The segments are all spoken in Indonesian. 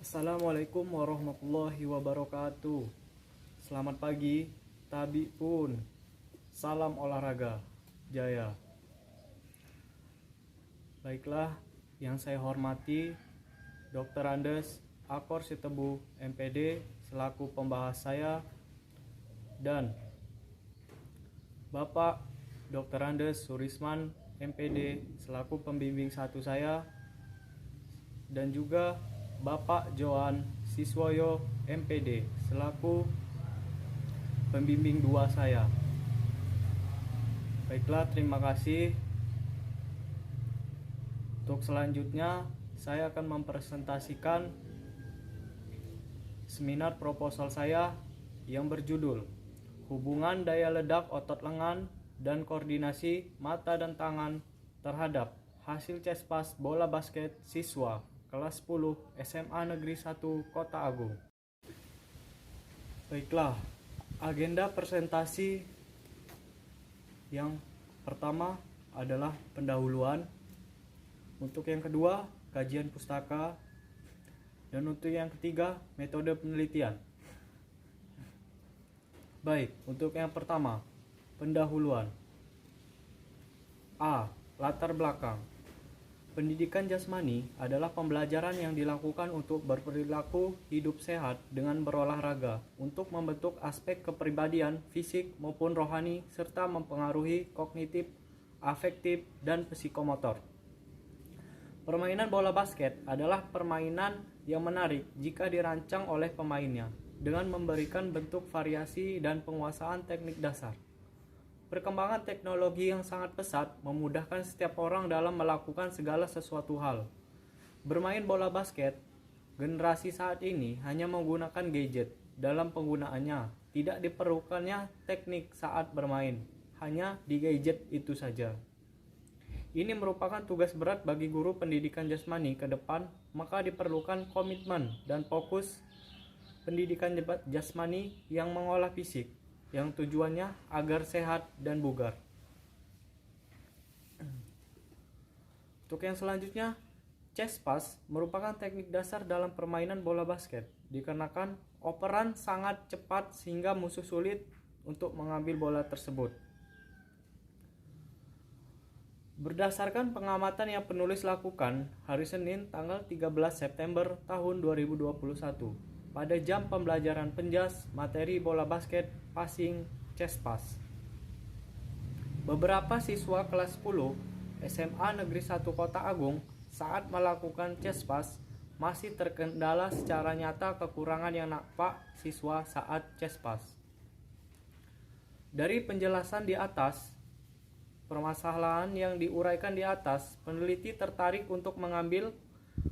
Assalamualaikum warahmatullahi wabarakatuh. Selamat pagi, tabi pun. Salam olahraga, jaya. Baiklah, yang saya hormati Dr. Andes Akor Sitebu MPD selaku pembahas saya, dan Bapak Dr. Andes Surisman MPD selaku pembimbing satu saya, dan juga Bapak Johan Siswoyo MPD selaku pembimbing dua saya. Baiklah, terima kasih. Untuk selanjutnya saya akan mempresentasikan seminar proposal saya yang berjudul Hubungan Daya Ledak Otot Lengan dan Koordinasi Mata dan Tangan terhadap Hasil Cespas Bola Basket Siswa Kelas 10 SMA Negeri 1 Kota Agung. Baiklah, agenda presentasi yang pertama adalah pendahuluan. Untuk yang kedua, kajian pustaka. Dan untuk yang ketiga, metode penelitian. Baik, untuk yang pertama, pendahuluan. A. Latar belakang. Pendidikan jasmani adalah pembelajaran yang dilakukan untuk berperilaku hidup sehat dengan berolahraga untuk membentuk aspek kepribadian, fisik maupun rohani, serta mempengaruhi kognitif, afektif, dan psikomotor. Permainan bola basket adalah permainan yang menarik jika dirancang oleh pemainnya dengan memberikan bentuk variasi dan penguasaan teknik dasar. Perkembangan teknologi yang sangat pesat memudahkan setiap orang dalam melakukan segala sesuatu hal. Bermain bola basket, generasi saat ini hanya menggunakan gadget dalam penggunaannya. Tidak diperlukannya teknik saat bermain, hanya di gadget itu saja. Ini merupakan tugas berat bagi guru pendidikan jasmani ke depan, maka diperlukan komitmen dan fokus pendidikan jasmani yang mengolah fisik, yang tujuannya agar sehat dan bugar. Untuk yang selanjutnya, chest pass merupakan teknik dasar dalam permainan bola basket, dikarenakan operan sangat cepat sehingga musuh sulit untuk mengambil bola tersebut. Berdasarkan pengamatan yang penulis lakukan hari Senin tanggal 13 September tahun 2021, pada jam pembelajaran penjas materi bola basket passing chest pass, beberapa siswa kelas 10 SMA Negeri 1 Kota Agung saat melakukan chest pass masih terkendala secara nyata kekurangan yang nampak siswa saat chest pass. Dari penjelasan di atas, permasalahan yang diuraikan di atas, peneliti tertarik untuk mengambil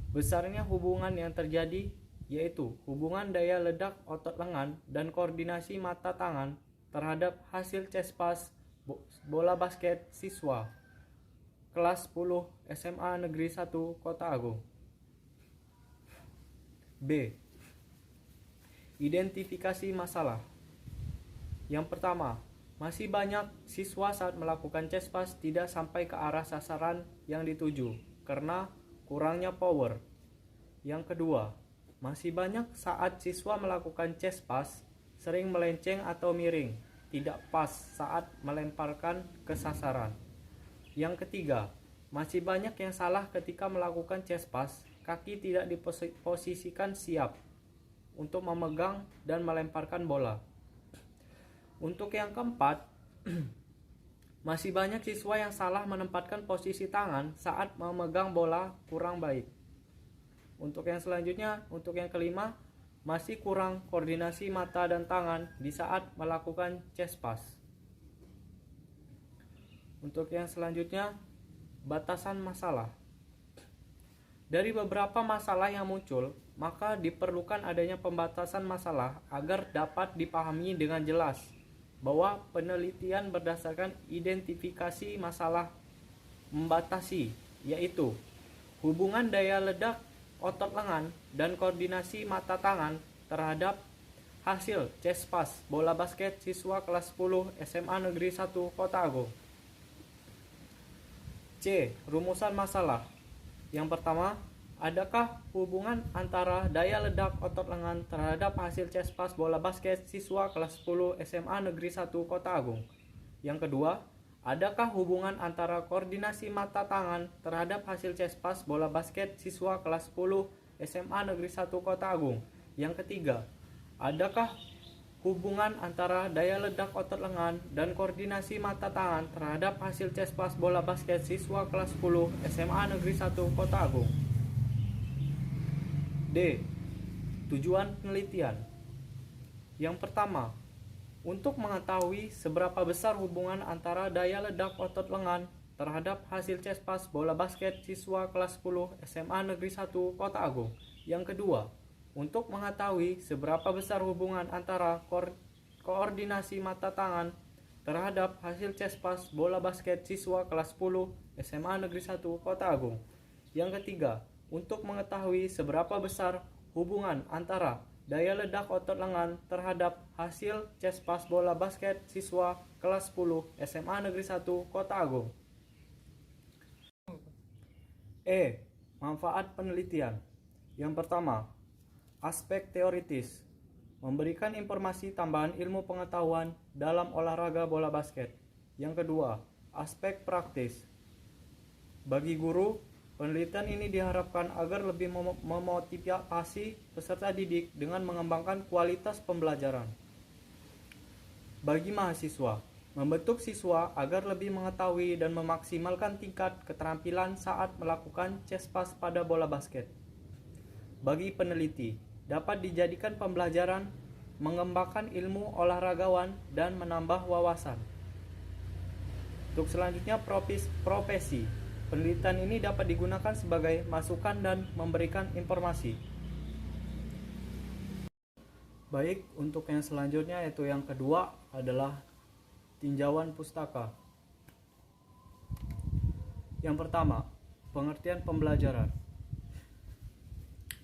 besarnya hubungan yang terjadi, yaitu hubungan daya ledak otot lengan dan koordinasi mata tangan terhadap hasil chest pass bola basket siswa kelas 10 SMA Negeri 1 Kota Agung. B. Identifikasi masalah. Yang pertama, masih banyak siswa saat melakukan chest pass tidak sampai ke arah sasaran yang dituju karena kurangnya power. Yang kedua, masih banyak saat siswa melakukan chest pass sering melenceng atau miring, tidak pas saat melemparkan ke sasaran. Yang ketiga, masih banyak yang salah ketika melakukan chest pass, kaki tidak diposisikan siap untuk memegang dan melemparkan bola. Untuk yang keempat, masih banyak siswa yang salah menempatkan posisi tangan saat memegang bola kurang baik. Untuk yang selanjutnya, untuk yang kelima, masih kurang koordinasi mata dan tangan di saat melakukan chest pass. Untuk yang selanjutnya, batasan masalah. Dari beberapa masalah yang muncul, maka diperlukan adanya pembatasan masalah agar dapat dipahami dengan jelas bahwa penelitian berdasarkan identifikasi masalah membatasi, yaitu hubungan daya ledak otot lengan dan koordinasi mata tangan terhadap hasil chest pass bola basket siswa kelas 10 SMA Negeri 1 Kota Agung. C. Rumusan masalah. Yang pertama, Adakah hubungan antara daya ledak otot lengan terhadap hasil CESPAS bola basket siswa kelas 10 SMA Negeri 1 Kota Agung? Yang kedua, adakah hubungan antara koordinasi mata tangan terhadap hasil CESPAS bola basket siswa kelas 10 SMA Negeri 1 Kota Agung? Yang ketiga, adakah hubungan antara daya ledak otot lengan dan koordinasi mata tangan terhadap hasil CESPAS bola basket siswa kelas 10 SMA Negeri 1 Kota Agung? D. Tujuan penelitian. Yang pertama, untuk mengetahui seberapa besar hubungan antara daya ledak otot lengan terhadap hasil CESPAS bola basket siswa kelas 10 SMA Negeri 1 Kota Agung. Yang kedua, untuk mengetahui seberapa besar hubungan antara koordinasi mata tangan terhadap hasil CESPAS bola basket siswa kelas 10 SMA Negeri 1 Kota Agung. Yang ketiga, untuk mengetahui seberapa besar hubungan antara daya ledak otot lengan terhadap hasil CESPAS bola basket siswa kelas 10 SMA Negeri 1 Kota Agung. E. Manfaat penelitian. Yang pertama, aspek teoritis, memberikan informasi tambahan ilmu pengetahuan dalam olahraga bola basket. Yang kedua, aspek praktis. Bagi guru, penelitian ini diharapkan agar lebih memotivasi peserta didik dengan mengembangkan kualitas pembelajaran. Bagi mahasiswa, membentuk siswa agar lebih mengetahui dan memaksimalkan tingkat keterampilan saat melakukan CESPAS pada bola basket. Bagi peneliti, dapat dijadikan pembelajaran, mengembangkan ilmu olahragawan, dan menambah wawasan. Untuk selanjutnya, profesi. Penelitian ini dapat digunakan sebagai masukan dan memberikan informasi. Baik, untuk yang selanjutnya yaitu yang kedua adalah tinjauan pustaka. Yang pertama, pengertian pembelajaran.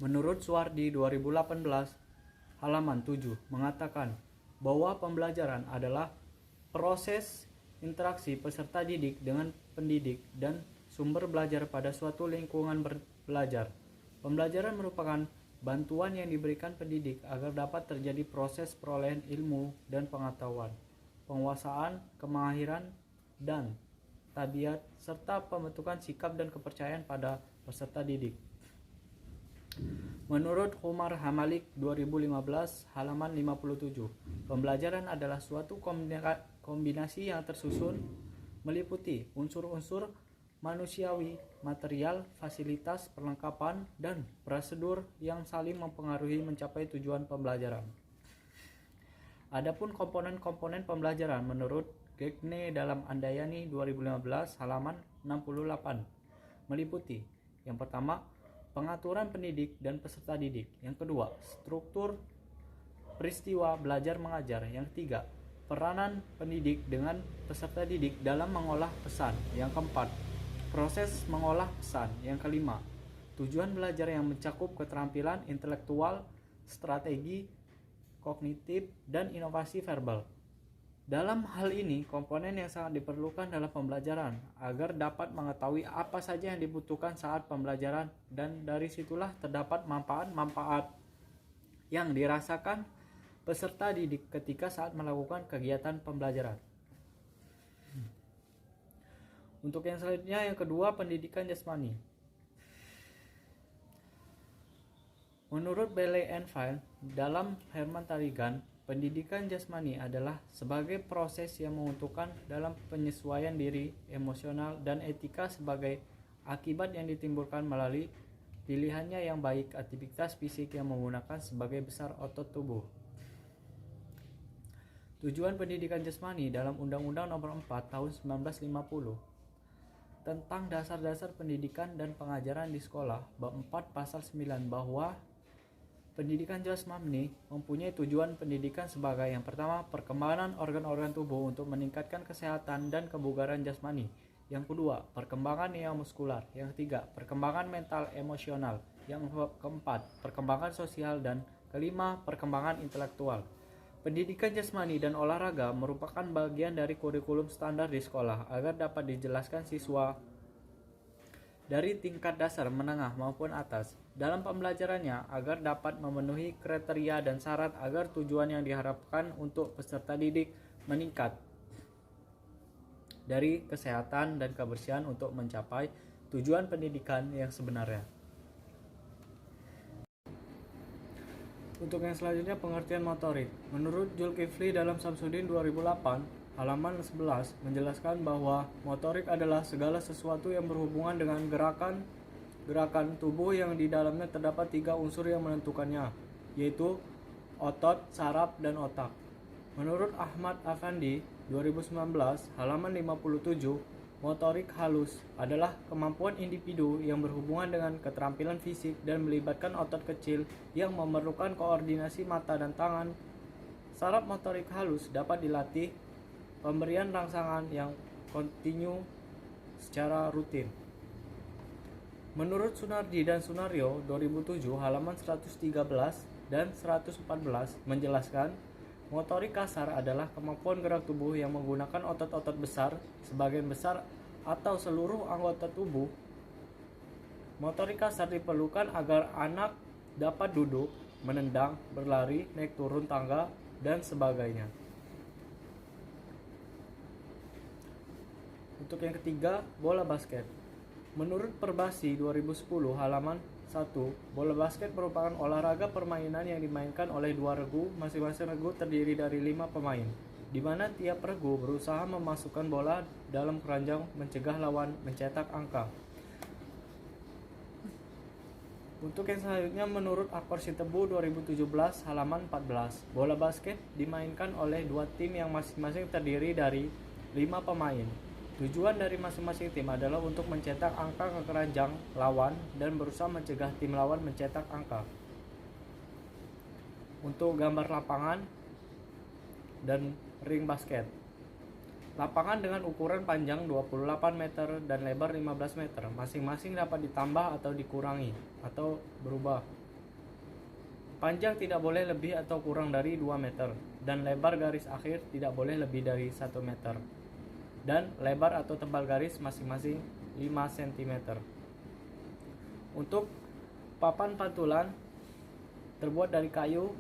Menurut Suwardi 2018 halaman 7 mengatakan bahwa pembelajaran adalah proses interaksi peserta didik dengan pendidik dan sumber belajar pada suatu lingkungan belajar. Pembelajaran merupakan bantuan yang diberikan pendidik agar dapat terjadi proses perolehan ilmu dan pengetahuan, penguasaan, kemahiran, dan tabiat, serta pembentukan sikap dan kepercayaan pada peserta didik. Menurut Umar Hamalik 2015 halaman 57, pembelajaran adalah suatu kombinasi yang tersusun meliputi unsur-unsur manusiawi, material, fasilitas, perlengkapan, dan prosedur yang saling mempengaruhi mencapai tujuan pembelajaran. Adapun komponen-komponen pembelajaran menurut Gegne dalam Andayani 2015 halaman 68 meliputi: yang pertama, pengaturan pendidik dan peserta didik; yang kedua, struktur peristiwa belajar mengajar; yang ketiga, peranan pendidik dengan peserta didik dalam mengolah pesan; yang keempat, proses mengolah pesan; yang kelima, tujuan belajar yang mencakup keterampilan intelektual, strategi, kognitif, dan inovasi verbal. Dalam hal ini, komponen yang sangat diperlukan dalam pembelajaran agar dapat mengetahui apa saja yang dibutuhkan saat pembelajaran, dan dari situlah terdapat manfaat-manfaat yang dirasakan peserta didik ketika saat melakukan kegiatan pembelajaran. Untuk yang selanjutnya, yang kedua, pendidikan jasmani. Menurut Bailey and Fine dalam Herman Tarigan, pendidikan jasmani adalah sebagai proses yang menguntungkan dalam penyesuaian diri, emosional, dan etika sebagai akibat yang ditimbulkan melalui pilihannya yang baik aktivitas fisik yang menggunakan sebagai besar otot tubuh. Tujuan pendidikan jasmani dalam Undang-Undang Nomor 4 Tahun 1950 tentang dasar-dasar pendidikan dan pengajaran di sekolah, bab 4 pasal 9, bahwa pendidikan jasmani mempunyai tujuan pendidikan sebagai: yang pertama, perkembangan organ-organ tubuh untuk meningkatkan kesehatan dan kebugaran jasmani; yang kedua, perkembangan neuromuskular; yang ketiga, perkembangan mental emosional; yang keempat, perkembangan sosial; dan kelima, perkembangan intelektual. Pendidikan jasmani dan olahraga merupakan bagian dari kurikulum standar di sekolah agar dapat dijelaskan siswa dari tingkat dasar, menengah, maupun atas dalam pembelajarannya agar dapat memenuhi kriteria dan syarat agar tujuan yang diharapkan untuk peserta didik meningkat dari kesehatan dan kebersihan untuk mencapai tujuan pendidikan yang sebenarnya. Untuk yang selanjutnya, pengertian motorik. Menurut Zulkifli dalam Samsudin 2008, halaman 11 menjelaskan bahwa motorik adalah segala sesuatu yang berhubungan dengan gerakan tubuh yang di dalamnya terdapat 3 unsur yang menentukannya, yaitu otot, saraf, dan otak. Menurut Ahmad Afandi 2019, halaman 57, motorik halus adalah kemampuan individu yang berhubungan dengan keterampilan fisik dan melibatkan otot kecil yang memerlukan koordinasi mata dan tangan. Saraf motorik halus dapat dilatih pemberian rangsangan yang kontinu secara rutin. Menurut Sunardi dan Sunario 2007 halaman 113 dan 114 menjelaskan motorik kasar adalah kemampuan gerak tubuh yang menggunakan otot-otot besar, sebagian besar atau seluruh anggota tubuh. Motorik kasar diperlukan agar anak dapat duduk, menendang, berlari, naik turun tangga, dan sebagainya. Untuk yang ketiga, bola basket. Menurut Perbasi 2010 halaman 1, bola basket merupakan olahraga permainan yang dimainkan oleh 2 regu, masing-masing regu terdiri dari 5 pemain, di mana tiap regu berusaha memasukkan bola dalam keranjang mencegah lawan mencetak angka. Untuk yang selanjutnya, menurut Akor Sitebu 2017 halaman 14, bola basket dimainkan oleh 2 tim yang masing-masing terdiri dari 5 pemain. Tujuan dari masing-masing tim adalah untuk mencetak angka ke keranjang lawan dan berusaha mencegah tim lawan mencetak angka. Untuk gambar lapangan dan ring basket. Lapangan dengan ukuran panjang 28 meter dan lebar 15 meter, masing-masing dapat ditambah atau dikurangi atau berubah. Panjang tidak boleh lebih atau kurang dari 2 meter dan lebar garis akhir tidak boleh lebih dari 1 meter. Dan lebar atau tebal garis masing-masing 5 cm. Untuk papan pantulan terbuat dari kayu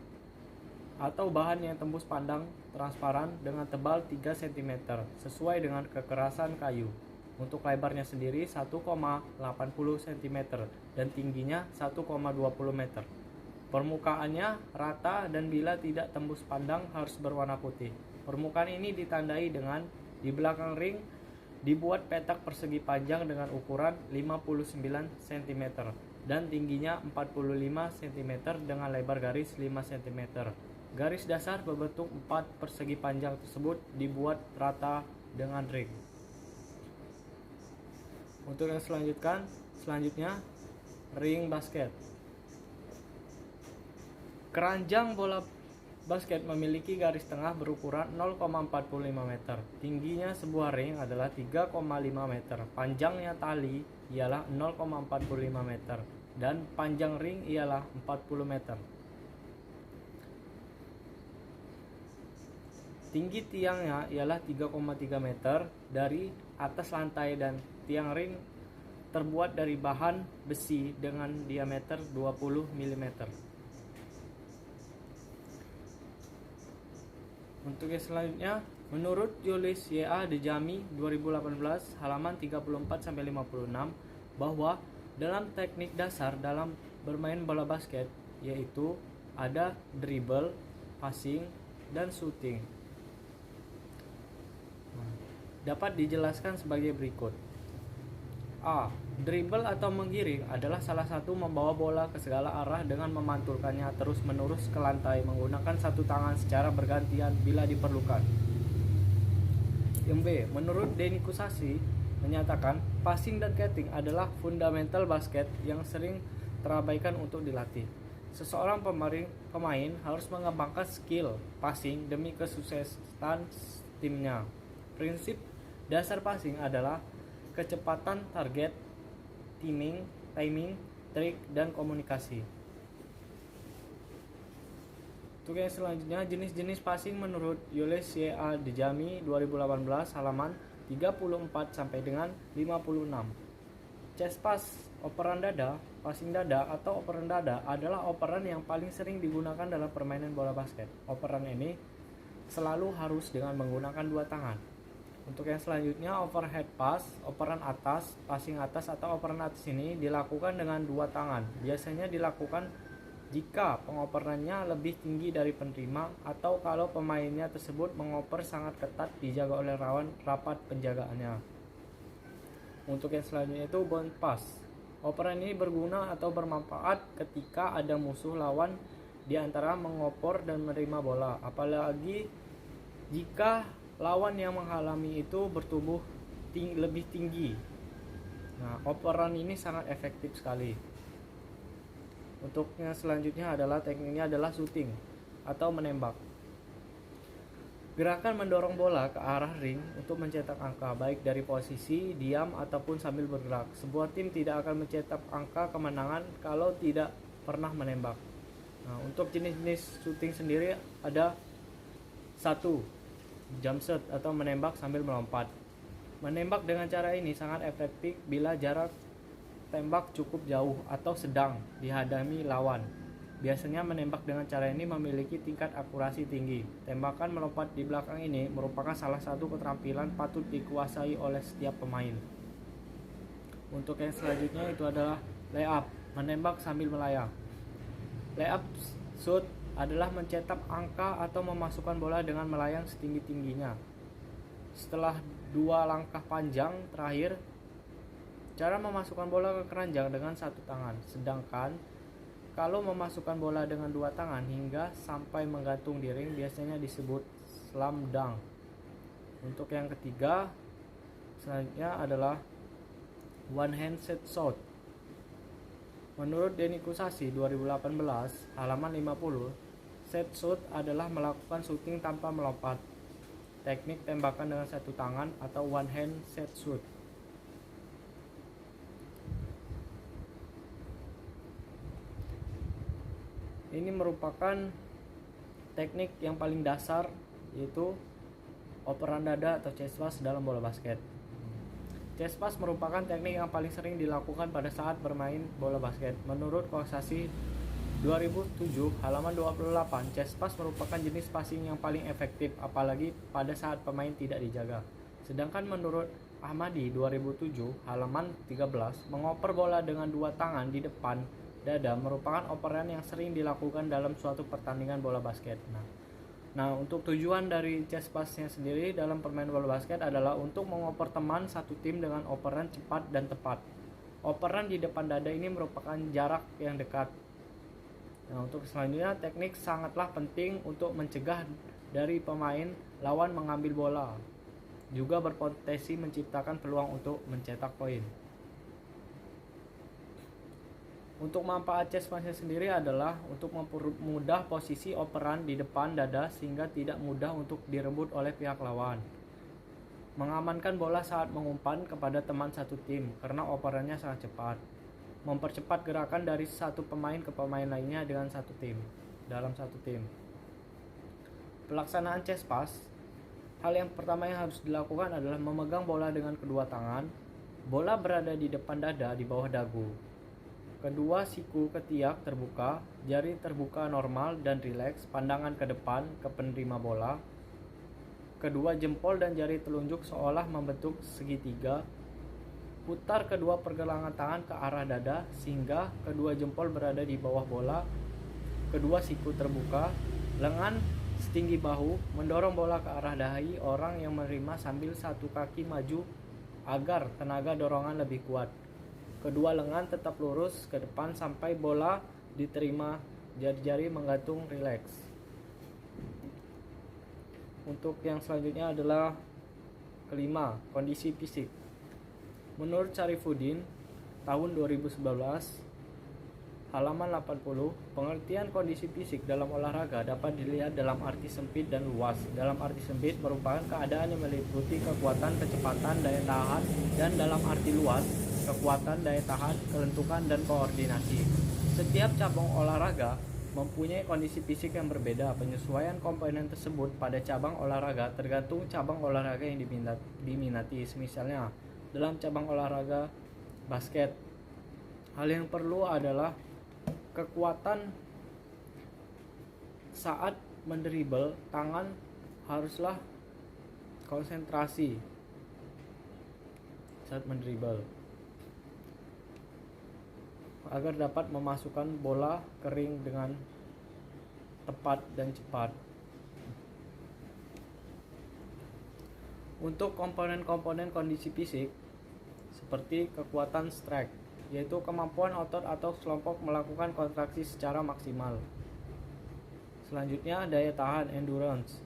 atau bahan yang tembus pandang transparan dengan tebal 3 cm sesuai dengan kekerasan kayu. Untuk lebarnya sendiri 1,80 cm dan tingginya 1,20 meter. Permukaannya rata dan bila tidak tembus pandang harus berwarna putih. Permukaan ini ditandai dengan di belakang ring dibuat petak persegi panjang dengan ukuran 59 cm dan tingginya 45 cm dengan lebar garis 5 cm. Garis dasar berbentuk 4 persegi panjang tersebut dibuat rata dengan ring. Untuk yang selanjutnya ring basket. Keranjang bola basket memiliki garis tengah berukuran 0,45 meter. Tingginya sebuah ring adalah 3,5 meter. Panjangnya tali ialah 0,45 meter dan panjang ring ialah 40 meter. Tinggi tiangnya ialah 3,3 meter dari atas lantai dan tiang ring terbuat dari bahan besi dengan diameter 20 mm. Untuk yang selanjutnya, menurut Yulis Y.A. Dejami 2018 halaman 34-56 bahwa dalam teknik dasar dalam bermain bola basket yaitu ada dribble, passing, dan shooting. Dapat dijelaskan sebagai berikut. A. Dribble atau menggiring adalah salah satu membawa bola ke segala arah dengan memantulkannya terus-menerus ke lantai menggunakan satu tangan secara bergantian bila diperlukan. Yang B. Menurut Denny Kusasi menyatakan passing dan cutting adalah fundamental basket yang sering terabaikan untuk dilatih. Seseorang pemain harus mengembangkan skill passing demi kesuksesan timnya. Prinsip dasar passing adalah kecepatan target, timing, trik, dan komunikasi. Untuk yang selanjutnya, jenis-jenis passing menurut Yulis Y.A. Dejami 2018 halaman 34 sampai dengan 56. Chest pass, operan dada, passing dada, atau operan dada adalah operan yang paling sering digunakan dalam permainan bola basket. Operan ini selalu harus dengan menggunakan dua tangan. Untuk yang selanjutnya, overhead pass, operan atas, passing atas atau operan atas ini dilakukan dengan dua tangan. Biasanya dilakukan jika pengoperannya lebih tinggi dari penerima atau kalau pemainnya tersebut mengoper sangat ketat dijaga oleh lawan rapat penjagaannya. Untuk yang selanjutnya itu bounce pass. Operan ini berguna atau bermanfaat ketika ada musuh lawan di antara mengopor dan menerima bola, apalagi jika lawan yang menghalangi itu bertubuh lebih tinggi. Nah, operan ini sangat efektif sekali. Untuk yang selanjutnya adalah tekniknya adalah shooting atau menembak. Gerakan mendorong bola ke arah ring untuk mencetak angka, baik dari posisi diam ataupun sambil bergerak. Sebuah tim tidak akan mencetak angka kemenangan kalau tidak pernah menembak. Nah, untuk jenis-jenis shooting sendiri ada 1. Jump shot atau menembak sambil melompat. Menembak dengan cara ini sangat efektif bila jarak tembak cukup jauh atau sedang dihadapi lawan. Biasanya menembak dengan cara ini memiliki tingkat akurasi tinggi. Tembakan melompat di belakang ini merupakan salah satu keterampilan patut dikuasai oleh setiap pemain. Untuk yang selanjutnya itu adalah layup, menembak sambil melayang. Layup shoot adalah mencetak angka atau memasukkan bola dengan melayang setinggi-tingginya. Setelah dua langkah panjang terakhir, cara memasukkan bola ke keranjang dengan satu tangan, sedangkan kalau memasukkan bola dengan dua tangan hingga sampai menggantung di ring biasanya disebut slam dunk. Untuk yang ketiga selanjutnya adalah one hand set shot. Menurut Denny Kusasi 2018 halaman 50, set shot adalah melakukan shooting tanpa melompat. Teknik tembakan dengan satu tangan atau one hand set shot. Ini merupakan teknik yang paling dasar, yaitu operan dada atau chest pass dalam bola basket. Chest pass merupakan teknik yang paling sering dilakukan pada saat bermain bola basket. Menurut Kusasi 2007 halaman 28, chest pass merupakan jenis passing yang paling efektif apalagi pada saat pemain tidak dijaga. Sedangkan menurut Ahmadi 2007 halaman 13, mengoper bola dengan dua tangan di depan dada merupakan operan yang sering dilakukan dalam suatu pertandingan bola basket. Nah, untuk tujuan dari chest pass-nya sendiri dalam permainan bola basket adalah untuk mengoper teman satu tim dengan operan cepat dan tepat. Operan di depan dada ini merupakan jarak yang dekat. Nah, untuk selanjutnya teknik sangatlah penting untuk mencegah dari pemain lawan mengambil bola. Juga berpotensi menciptakan peluang untuk mencetak poin. Untuk manfaat chest pass sendiri adalah untuk mempermudah posisi operan di depan dada sehingga tidak mudah untuk direbut oleh pihak lawan. Mengamankan bola saat mengumpan kepada teman satu tim karena operannya sangat cepat. Mempercepat gerakan dari satu pemain ke pemain lainnya dengan satu tim dalam satu tim. Pelaksanaan chest pass, hal yang pertama yang harus dilakukan adalah memegang bola dengan kedua tangan. Bola berada di depan dada di bawah dagu. Kedua siku ketiak terbuka, jari terbuka normal dan rileks, pandangan ke depan ke penerima bola. Kedua jempol dan jari telunjuk seolah membentuk segitiga. Putar kedua pergelangan tangan ke arah dada sehingga kedua jempol berada di bawah bola. Kedua siku terbuka, lengan setinggi bahu, mendorong bola ke arah dahi orang yang menerima sambil satu kaki maju agar tenaga dorongan lebih kuat. Kedua lengan tetap lurus ke depan sampai bola diterima, jari-jari menggantung rileks. Untuk yang selanjutnya adalah kelima, kondisi fisik. Menurut Syarifuddin tahun 2011 halaman 80, pengertian kondisi fisik dalam olahraga dapat dilihat dalam arti sempit dan luas. Dalam arti sempit merupakan keadaan yang meliputi kekuatan, kecepatan, daya tahan, dan dalam arti luas kekuatan, daya tahan, kelentukan, dan koordinasi. Setiap cabang olahraga mempunyai kondisi fisik yang berbeda. Penyesuaian komponen tersebut pada cabang olahraga tergantung cabang olahraga yang diminati. Misalnya, dalam cabang olahraga basket. Hal yang perlu adalah kekuatan saat mendribble, tangan haruslah konsentrasi saat mendribble agar dapat memasukkan bola ke ring dengan tepat dan cepat. Untuk komponen-komponen kondisi fisik seperti kekuatan strike, yaitu kemampuan otot atau kelompok melakukan kontraksi secara maksimal. Selanjutnya daya tahan endurance,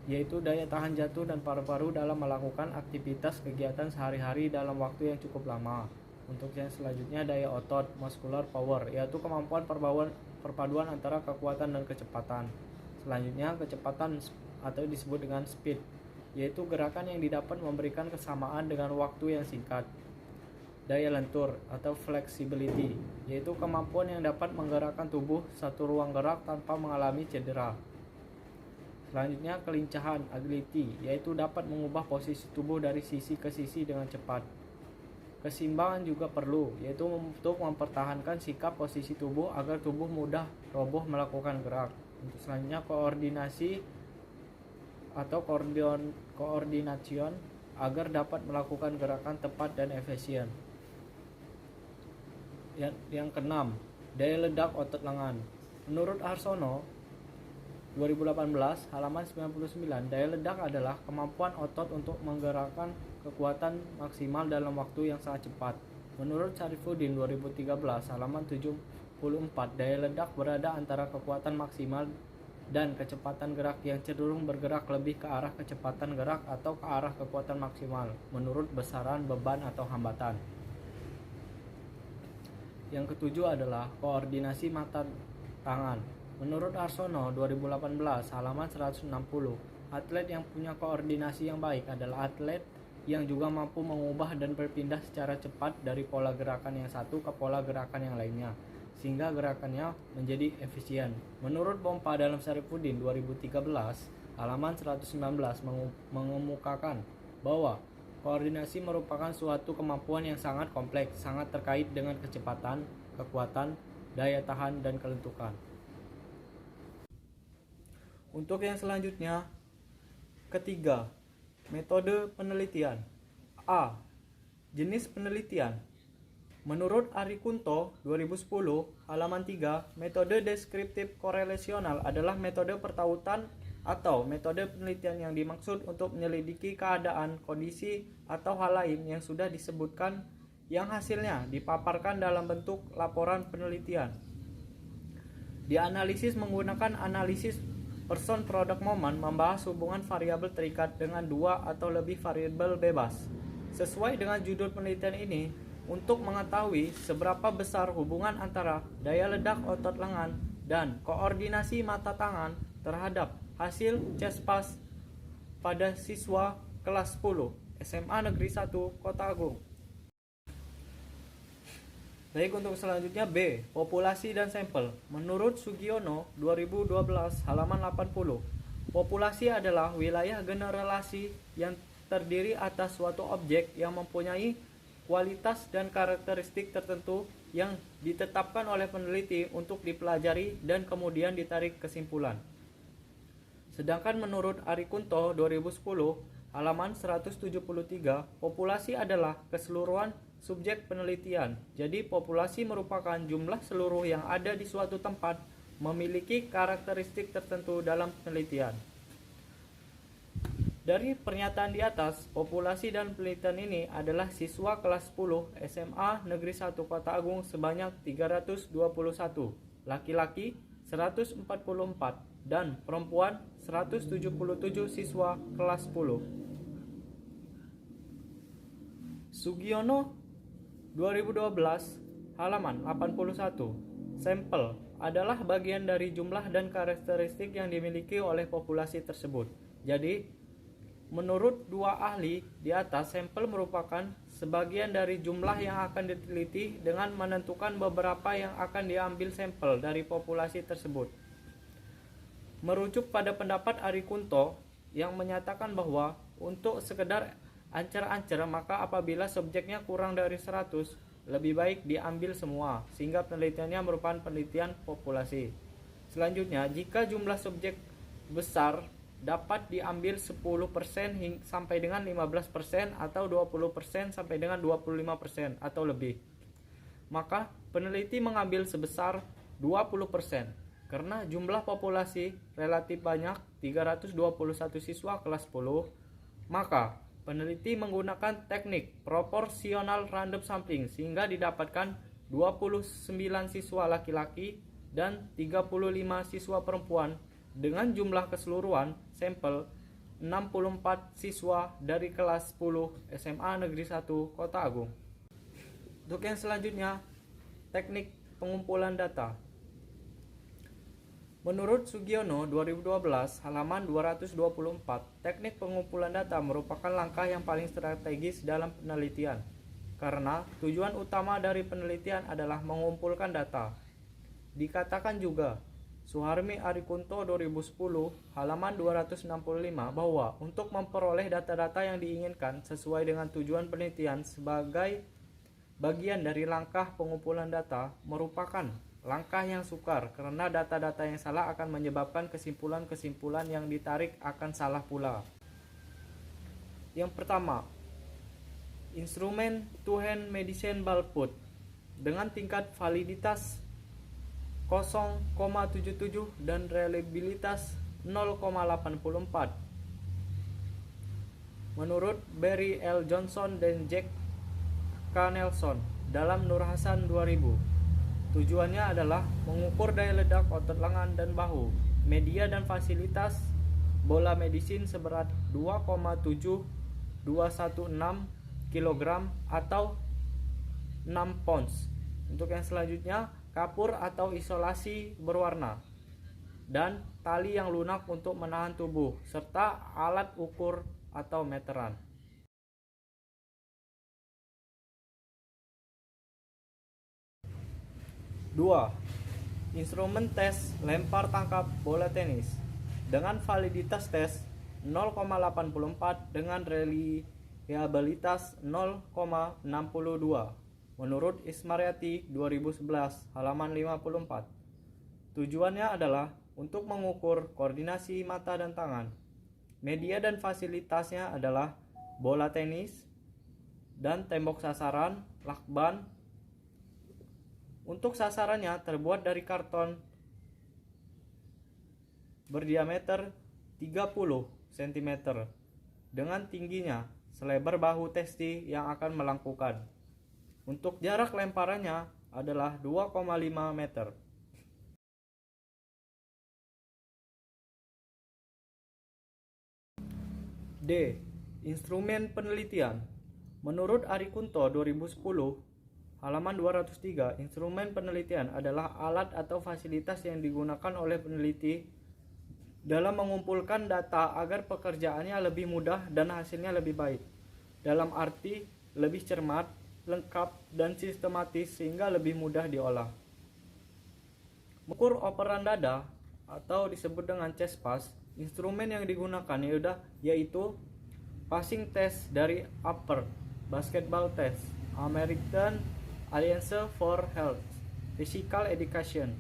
yaitu daya tahan jatuh dan paru-paru dalam melakukan aktivitas kegiatan sehari-hari dalam waktu yang cukup lama. Untuk yang selanjutnya daya otot muscular power, yaitu kemampuan perpaduan antara kekuatan dan kecepatan. Selanjutnya kecepatan atau disebut dengan speed, yaitu gerakan yang didapat memberikan kesamaan dengan waktu yang singkat. Daya lentur atau flexibility, yaitu kemampuan yang dapat menggerakkan tubuh satu ruang gerak tanpa mengalami cedera. Selanjutnya kelincahan agility, yaitu dapat mengubah posisi tubuh dari sisi ke sisi dengan cepat. Keseimbangan juga perlu, yaitu untuk mempertahankan sikap posisi tubuh agar tubuh mudah roboh melakukan gerak. Untuk selanjutnya koordinasi atau koordination agar dapat melakukan gerakan tepat dan efisien. Yang keenam, daya ledak otot lengan. Menurut Harsono 2018 halaman 99, daya ledak adalah kemampuan otot untuk menggerakkan kekuatan maksimal dalam waktu yang sangat cepat. Menurut Syarifuddin 2013 halaman 74, daya ledak berada antara kekuatan maksimal dan kecepatan gerak yang cenderung bergerak lebih ke arah kecepatan gerak atau ke arah kekuatan maksimal menurut besaran beban atau hambatan. Yang ketujuh adalah koordinasi mata tangan. Menurut Harsono 2018 halaman 160, atlet yang punya koordinasi yang baik adalah atlet yang juga mampu mengubah dan berpindah secara cepat dari pola gerakan yang satu ke pola gerakan yang lainnya, sehingga gerakannya menjadi efisien. Menurut Pompa dalam Syarifuddin 2013 halaman 119 mengemukakan bahwa koordinasi merupakan suatu kemampuan yang sangat kompleks, sangat terkait dengan kecepatan, kekuatan, daya tahan, dan kelentukan. Untuk yang selanjutnya, ketiga, metode penelitian. A. Jenis penelitian. Menurut Ari Kunto 2010 halaman 3, metode deskriptif korelasional adalah metode pertautan atau metode penelitian yang dimaksud untuk menyelidiki keadaan, kondisi, atau hal lain yang sudah disebutkan yang hasilnya dipaparkan dalam bentuk laporan penelitian. Dianalisis menggunakan analisis person product moment, membahas hubungan variabel terikat dengan dua atau lebih variabel bebas. Sesuai dengan judul penelitian ini, untuk mengetahui seberapa besar hubungan antara daya ledak otot lengan dan koordinasi mata tangan terhadap hasil CESPAS pada siswa kelas 10 SMA Negeri 1 Kota Agung. Baik, untuk selanjutnya B. Populasi dan sampel. Menurut Sugiono 2012 halaman 80, populasi adalah wilayah generalisasi yang terdiri atas suatu objek yang mempunyai kualitas dan karakteristik tertentu yang ditetapkan oleh peneliti untuk dipelajari dan kemudian ditarik kesimpulan. Sedangkan menurut Ari Kunto 2010 halaman 173, populasi adalah keseluruhan subjek penelitian. Jadi populasi merupakan jumlah seluruh yang ada di suatu tempat memiliki karakteristik tertentu dalam penelitian. Dari pernyataan di atas, populasi dan penelitian ini adalah siswa kelas 10 SMA Negeri 1 Kota Agung sebanyak 321, laki-laki 144 dan perempuan 177 siswa kelas 10. Sugiono 2012 halaman 81, sampel adalah bagian dari jumlah dan karakteristik yang dimiliki oleh populasi tersebut. Jadi, menurut dua ahli di atas, sampel merupakan sebagian dari jumlah yang akan diteliti dengan menentukan beberapa yang akan diambil sampel dari populasi tersebut. Merujuk pada pendapat Ari Kunto yang menyatakan bahwa untuk sekedar Ancer-ancer, maka apabila subjeknya kurang dari 100, lebih baik diambil semua, sehingga penelitiannya merupakan penelitian populasi. Selanjutnya, jika jumlah subjek besar, dapat diambil 10% sampai dengan 15% atau 20% sampai dengan 25% atau lebih. Maka peneliti mengambil sebesar 20% karena jumlah populasi relatif banyak, 321 siswa kelas 10, maka peneliti menggunakan teknik proporsional random sampling sehingga didapatkan 29 siswa laki-laki dan 35 siswa perempuan dengan jumlah keseluruhan sampel 64 siswa dari kelas 10 SMA Negeri 1 Kota Agung. Untuk yang selanjutnya, teknik pengumpulan data. Menurut Sugiono 2012 halaman 224, teknik pengumpulan data merupakan langkah yang paling strategis dalam penelitian karena tujuan utama dari penelitian adalah mengumpulkan data. Dikatakan juga Suharmi Arikunto 2010 halaman 265 bahwa untuk memperoleh data-data yang diinginkan sesuai dengan tujuan penelitian sebagai bagian dari langkah pengumpulan data merupakan langkah yang sukar karena data-data yang salah akan menyebabkan kesimpulan-kesimpulan yang ditarik akan salah pula. Yang pertama, instrumen two-hand medicine ball put dengan tingkat validitas 0,77 dan reliabilitas 0,84. Menurut Barry L. Johnson dan Jack K. Nelson dalam Nur Hasan 2000, tujuannya adalah mengukur daya ledak otot lengan dan bahu, media dan fasilitas bola medisin seberat 2,7216 kg atau 6 pounds. Untuk yang selanjutnya, kapur atau isolasi berwarna dan tali yang lunak untuk menahan tubuh serta alat ukur atau meteran. Dua, instrumen tes lempar tangkap bola tenis dengan validitas tes 0,84 dengan reliabilitas 0,62. Menurut Ismaryati 2011 halaman 54. Tujuannya adalah untuk mengukur koordinasi mata dan tangan. Media dan fasilitasnya adalah bola tenis dan tembok sasaran, lakban. Untuk sasarannya terbuat dari karton berdiameter 30 cm dengan tingginya selebar bahu testi yang akan melakukan. Untuk jarak lemparannya adalah 2,5 meter. D. Instrumen penelitian. Menurut Arikunto 2010, halaman 203, instrumen penelitian adalah alat atau fasilitas yang digunakan oleh peneliti dalam mengumpulkan data agar pekerjaannya lebih mudah dan hasilnya lebih baik. Dalam arti lebih cermat, lengkap, dan sistematis sehingga lebih mudah diolah. Mengukur operan dada atau disebut dengan chest pass, instrumen yang digunakan yaitu passing test dari upper, basketball test, American Alliance for Health, Physical Education,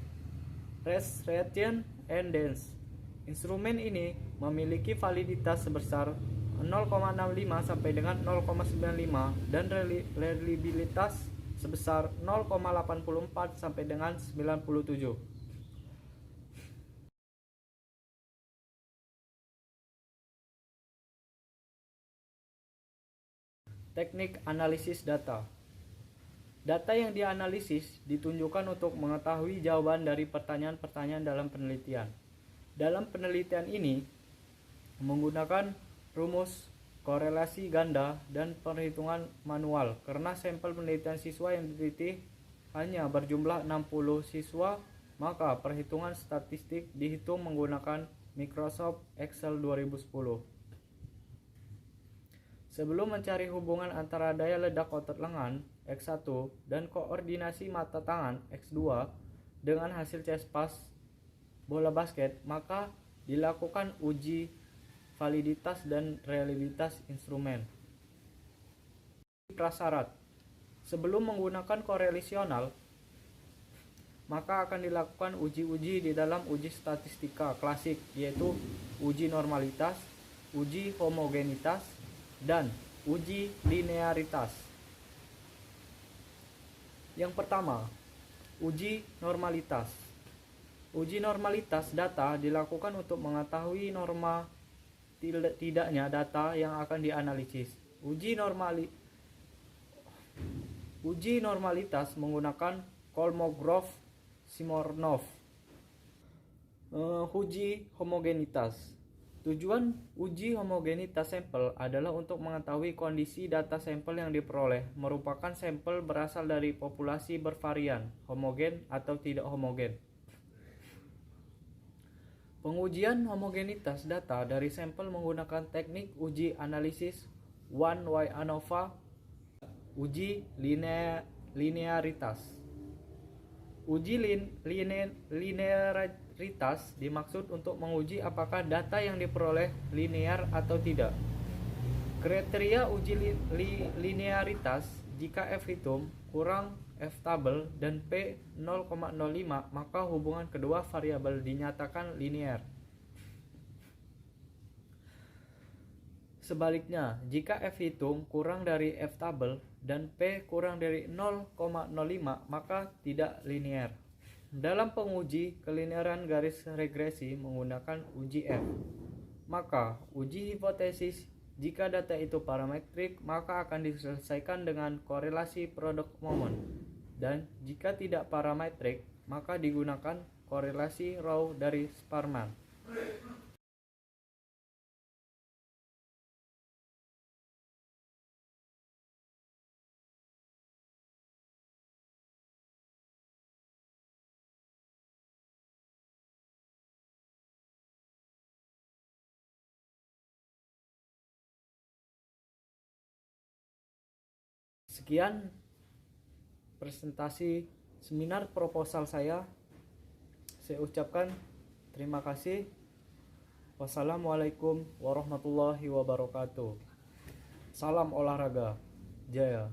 Restriction and Dance. Instrumen ini memiliki validitas sebesar 0,65 sampai dengan 0,95 dan reliabilitas sebesar 0,84 sampai dengan 97. Teknik analisis data. Data yang dianalisis ditunjukkan untuk mengetahui jawaban dari pertanyaan-pertanyaan dalam penelitian. Dalam penelitian ini menggunakan rumus korelasi ganda dan perhitungan manual karena sampel penelitian siswa yang diteliti hanya berjumlah 60 siswa, maka perhitungan statistik dihitung menggunakan Microsoft Excel 2010. Sebelum mencari hubungan antara daya ledak otot lengan X1 dan koordinasi mata tangan X2 dengan hasil chest pass bola basket, maka dilakukan uji validitas dan reliabilitas instrumen. prasyarat. Sebelum menggunakan korelasional, maka akan dilakukan uji-uji di dalam uji statistika klasik, yaitu uji normalitas, uji homogenitas, dan uji linearitas. Yang pertama, uji normalitas. Uji normalitas data dilakukan untuk mengetahui norma tidaknya data yang akan dianalisis. Uji normalitas menggunakan Kolmogorov-Smirnov. Uji homogenitas. Tujuan uji homogenitas sampel adalah untuk mengetahui kondisi data sampel yang diperoleh merupakan sampel berasal dari populasi bervarian, homogen atau tidak homogen. Pengujian homogenitas data dari sampel menggunakan teknik uji analisis one-way ANOVA. Uji linearitas. Uji linearitas dimaksud untuk menguji apakah data yang diperoleh linear atau tidak. Kriteria uji linearitas: jika F hitung kurang F tabel dan P 0,05, maka hubungan kedua variabel dinyatakan linear. Sebaliknya, jika F hitung kurang dari F tabel dan P kurang dari 0,05, maka tidak linear. Dalam penguji kelinearan garis regresi menggunakan uji F, maka uji hipotesis: jika data itu parametrik, maka akan diselesaikan dengan korelasi produk momen, dan jika tidak parametrik, maka digunakan korelasi Rowe dari Sparman. Sekian presentasi seminar proposal saya. Saya ucapkan terima kasih. Wassalamualaikum warahmatullahi wabarakatuh. Salam olahraga. Jaya.